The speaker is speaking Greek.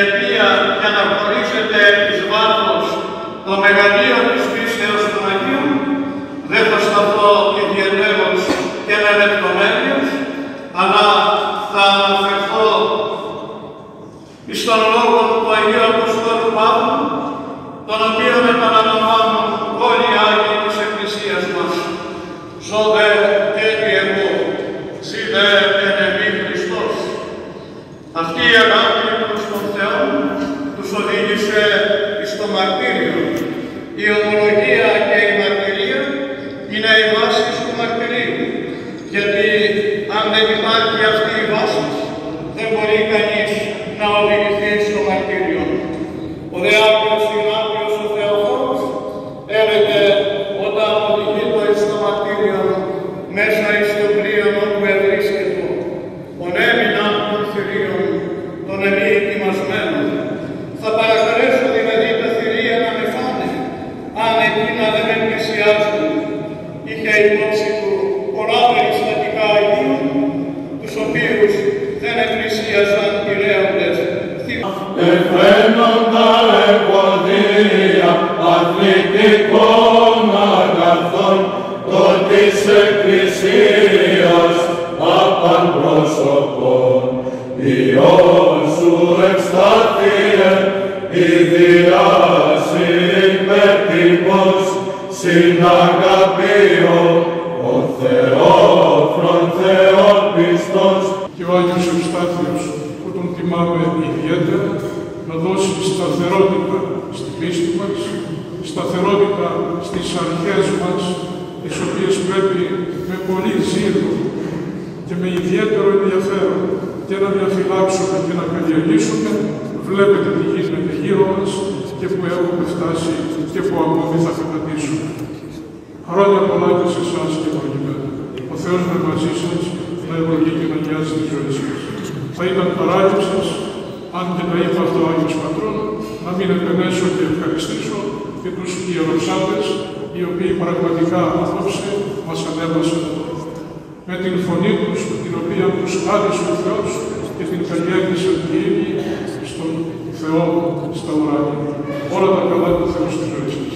οποία για να γνωρίζετε εις βάθος το μεγαλείο της πίστεως των Αγίων, δεν θα σταθώ ιδιαιτέρως και με λεπτομέρειες, αλλά θα αναφερθώ εις τον λόγο του Αγίου Αποστόλου Παύλου, τον οποίο επαναλαμβάνουν όλοι οι Άγιοι της Εκκλησίας μας. Ζω δε και εγώ, ζει δε εν εμεί Χριστός. Αυτή η αγάπη προς τον Θεό τους οδήγησε εις το μαρτύριο. Η ομολογία και η μαρτυρία είναι οι βάσεις του μαρτυρίου, γιατί αν δεν υπάρχει αυτή η βάση, δεν μπορεί κανείς να οδηγηθεί στο μαρτύριο. Ο δε Άγιος Ιγνάτιος ο Θεοφόρος έλεγε όταν οδηγείτο εις το μαρτύριο μέσα εις το πλοίον όπου ευρίσκετο, ονέμειναν των θηρίων των εμεί ετοιμασμένων. Θα παρακαλέσω δηλαδή τα θηρία να με φάνε, αν εκείνα δεν με πλησιάζουν. Είχε υπόψη του πολλά περιστατικά Αγίων, τους οποίους δεν εκκλησίαζαν οι λέοντες. Εφαίνοντα εμποδία αθλητικών αγαθών, το της Εκκλησίας απαν πρόσωπον, Υιός σου ευστάθειε, ιδιάση υπερτύπος, συναγαπείο, ο Θεόφρον Θεόν πιστός. Και ο Άγιος Ευστάθιος, που τον θυμάμαι ιδιαίτερα, να δώσει σταθερότητα στην πίστη μας, σταθερότητα στις αρχές μας, τις οποίες πρέπει με πολύ ζήλο και με ιδιαίτερο ενδιαφέρον και να διαφυλάξουμε και να καλλιεργήσουμε. Βλέπετε τι γίνεται γύρω μας και που έχουμε φτάσει και που ακόμη θα κατατήσουμε. Χρόνια πολλά και σε εσάς και ευλογημένα. Ο Θεός με μαζί σας να ευλογεί και να νοιάζει τη ζωή σας. Θα ήταν παράληψη σας, αν και τα είπα αυτό ο Άγιος Πατρών, να μην επενέσω και ευχαριστήσω και τους ιεροψάτες, οι οποίοι πραγματικά απόψε μας ανέβασαν εδώ. Με την φωνή τους, την οποία τους χάρισε ο Θεός και την καλλιέργησαν οι ίδιοι στον Θεό στα ουράνια. Όλα τα καλά του Θεού στη ζωή σας.